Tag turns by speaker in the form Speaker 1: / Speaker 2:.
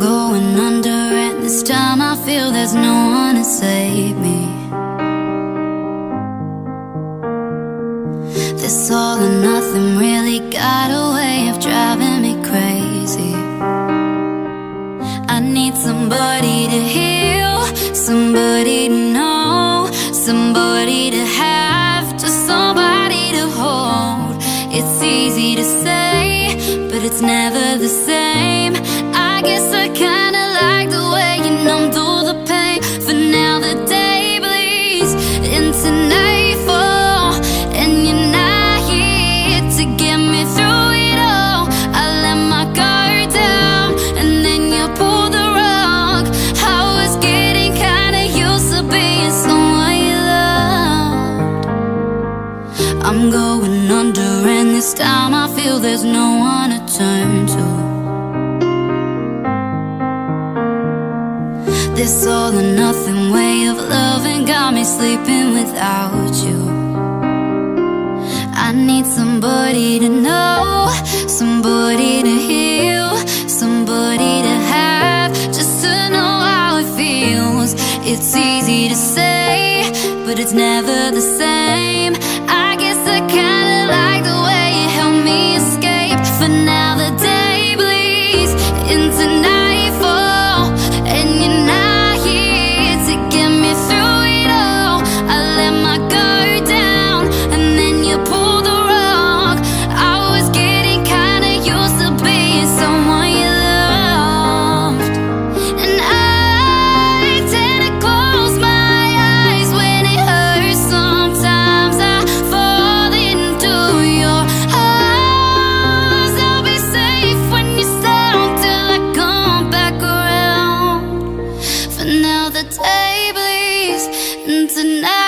Speaker 1: going under, and this time I feel there's no one to save me. This all or nothing really got a way of driving me crazy. I need somebody to heal, somebody to know, somebody to have, just somebody to hold. It's easy to say, but it's never the same. I guess I kinda like the way you numb through the pain. For now the day bleeds into nightfall, and you're not here to get me through it all. I let my guard down, and then you pulled the rug. I was getting kinda used to being someone you loved. I'm going under, and this time I feel there's no one to turn to. This all or nothing way of loving got me sleeping without you. I need somebody to know, somebody to heal, somebody to have, just to know how it feels. It's easy to say, but it's never the same. I guess I kinda like the way you help me escape. For now the day bleeds into nightfall, and you're not here to get me through it all. I let my guard down, and then you pulled the rug. I was getting kinda used to being someone you loved, and I tend to close my eyes when it hurts. Sometimes I fall into your arms. I'll be safe when you're down till I come back around. For now the day bleeds into night.